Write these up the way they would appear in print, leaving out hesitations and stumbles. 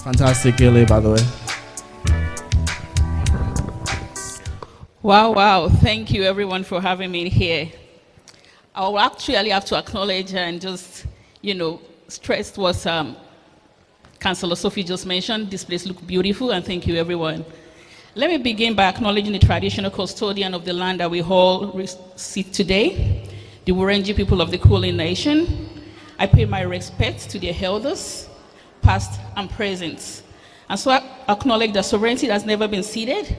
Fantastic, Gilly, by the way. Wow. Thank you, everyone, for having me here. I will actually have to acknowledge and just, stress what Councillor Sophie just mentioned. This place looks beautiful, and thank you, everyone. Let me begin by acknowledging the traditional custodian of the land that we all sit today, the Wurenji people of the Kulin Nation. I pay my respect to their elders, past and present. And so I acknowledge that sovereignty has never been ceded.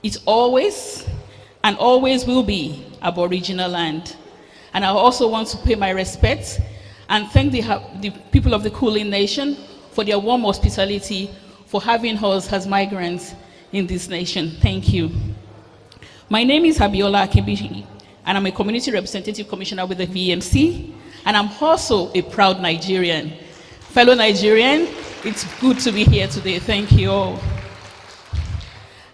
It's always and always will be Aboriginal land. And I also want to pay my respect and thank the people of the Kulin Nation for their warm hospitality, for having us as migrants in this nation. Thank you. My name is Abiola Akinbiyi, and I'm a Community Representative Commissioner with the VMC, and I'm also a proud Nigerian. Fellow Nigerian, it's good to be here today. Thank you all.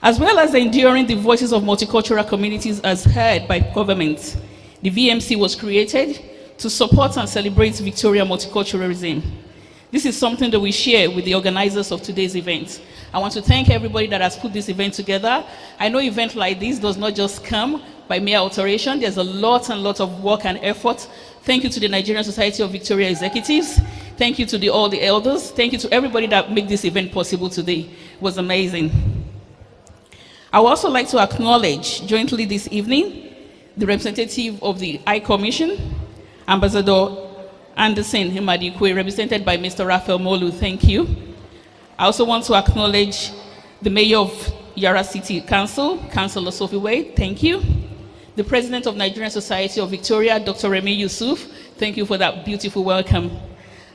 As well as enduring the voices of multicultural communities as heard by government, the VMC was created to support and celebrate Victoria multiculturalism. This is something that we share with the organizers of today's event. I want to thank everybody that has put this event together. I know event like this does not just come by mere alteration. There's a lot of work and effort. Thank you to the Nigerian Society of Victoria Executives. Thank you to all the elders. Thank you to everybody that made this event possible today. It was amazing. I would also like to acknowledge jointly this evening the representative of the High Commission, Ambassador Anderson Himadikwe, represented by Mr. Raphael Molu. Thank you. I also want to acknowledge the Mayor of Yara City Council, Councillor Sophie Wade. Thank you. The President of Nigerian Society of Victoria, Dr. Remi Yusuf. Thank you for that beautiful welcome.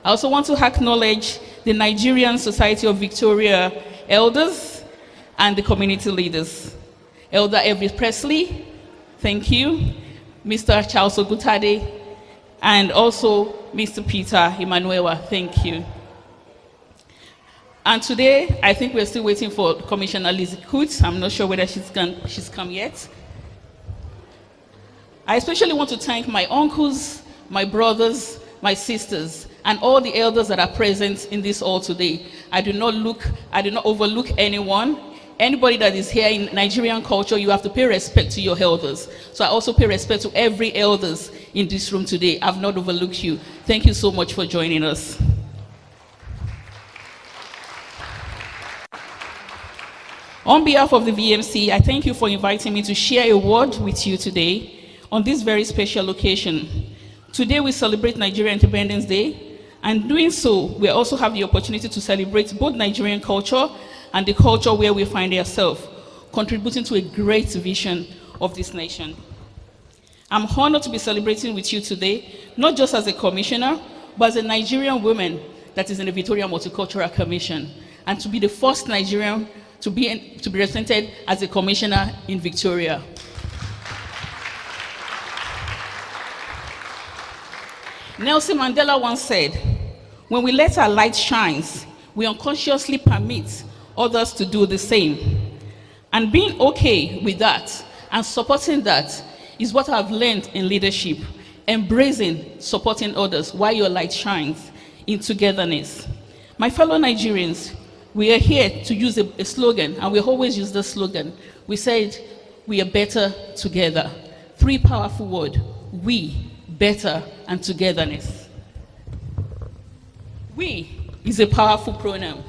I also want to acknowledge the Nigerian Society of Victoria elders and the community leaders. Elder Everett Presley, thank you. Mr. Charles Ogutade, and also Mr. Peter Emmanuel, thank you. And today, I think we're still waiting for Commissioner Lizzie Coots. I'm not sure whether she's come yet. I especially want to thank my uncles, my brothers, my sisters, and all the elders that are present in this hall today. I do not overlook anyone. Anybody that is here in Nigerian culture, you have to pay respect to your elders. So I also pay respect to every elders in this room today. I've not overlooked you. Thank you so much for joining us. On behalf of the VMC, I thank you for inviting me to share a word with you today on this very special occasion. Today we celebrate Nigerian Independence Day, and doing so, we also have the opportunity to celebrate both Nigerian culture and the culture where we find ourselves, contributing to a great vision of this nation. I'm honored to be celebrating with you today, not just as a commissioner, but as a Nigerian woman that is in the Victoria Multicultural Commission, and to be the first Nigerian to be represented as a commissioner in Victoria. Nelson Mandela once said, "When we let our light shine, we unconsciously permit others to do the same." And being okay with that and supporting that is what I've learned in leadership, embracing, supporting others while your light shines in togetherness. My fellow Nigerians, we are here to use a slogan, and we always use the slogan. We said, we are better together. 3 powerful words: we, better, and togetherness. We is a powerful pronoun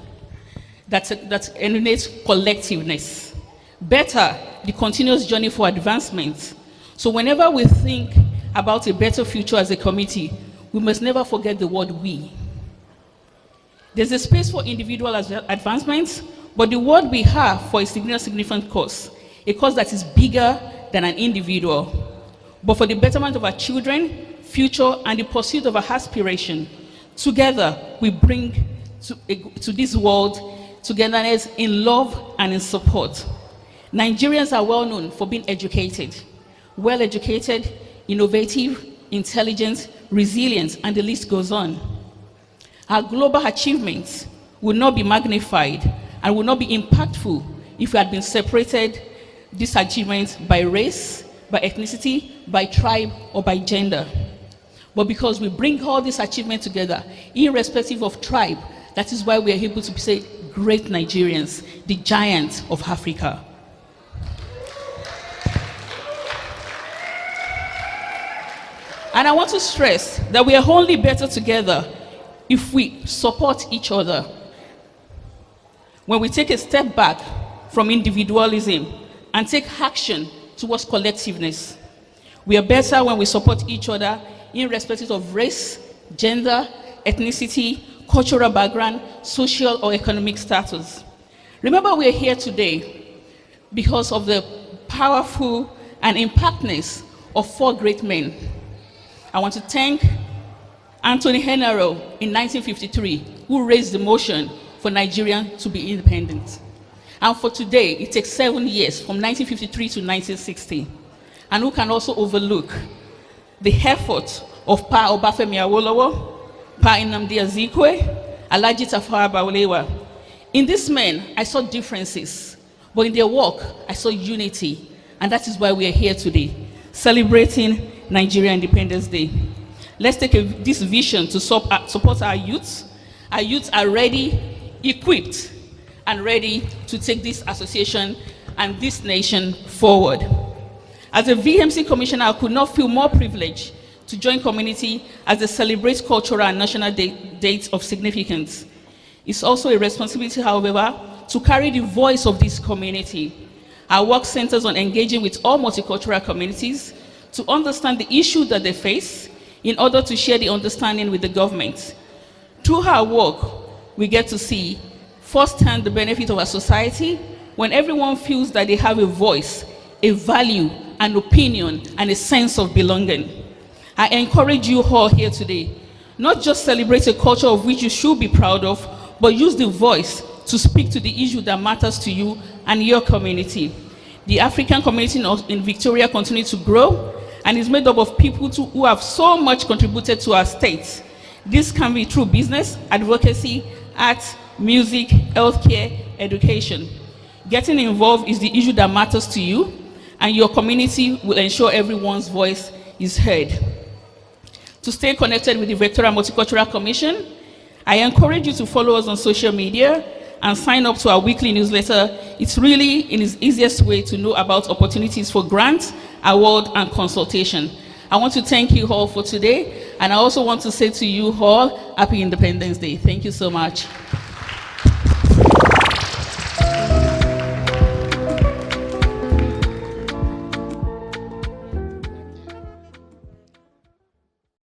that emanates collectiveness. Better, the continuous journey for advancement. So whenever we think about a better future as a committee, we must never forget the word we. There's a space for individual advancements, but the word we have for a significant cause, a cause that is bigger than an individual, but for the betterment of our children, future, and the pursuit of our aspiration. Together, we bring to this world togetherness in love and in support. Nigerians are well known for being educated, well-educated, innovative, intelligent, resilient, and the list goes on. Our global achievements will not be magnified and will not be impactful if we had been separated these achievements by race, by ethnicity, by tribe, or by gender. But because we bring all these achievements together, irrespective of tribe, that is why we are able to say great Nigerians, the giants of Africa. And I want to stress that we are only better together if we support each other. When we take a step back from individualism and take action towards collectiveness. We are better when we support each other irrespective of race, gender, ethnicity, cultural background, social or economic status. Remember, we are here today because of the powerful and impactness of 4 great men. I want to thank Anthony Henaro in 1953, who raised the motion for Nigeria to be independent. And for today, it takes 7 years, from 1953 to 1960. And who can also overlook the effort of Pa Obafemi Awolowo, Pa Nnamdi Azikiwe, Alhaji Tafawa Balewa. In these men, I saw differences, but in their work, I saw unity. And that is why we are here today, celebrating Nigerian Independence Day. Let's take this vision to support our youth. Our youth are ready, equipped, and ready to take this association and this nation forward. As a VMC commissioner, I could not feel more privileged to join community as they celebrate cultural and national dates of significance. It's also a responsibility, however, to carry the voice of this community. Our work centers on engaging with all multicultural communities to understand the issue that they face in order to share the understanding with the government. Through our work, we get to see firsthand the benefit of our society when everyone feels that they have a voice, a value, an opinion, and a sense of belonging. I encourage you all here today, not just celebrate a culture of which you should be proud of, but use the voice to speak to the issue that matters to you and your community. The African community in Victoria continues to grow and is made up of people who have so much contributed to our state. This can be through business, advocacy, arts, music, healthcare, education. Getting involved is the issue that matters to you, and your community will ensure everyone's voice is heard. To stay connected with the Victoria Multicultural Commission, I encourage you to follow us on social media and sign up to our weekly newsletter. It's really in its easiest way to know about opportunities for grants, award, and consultation. I want to thank you all for today, and I also want to say to you all, Happy Independence Day. Thank you so much.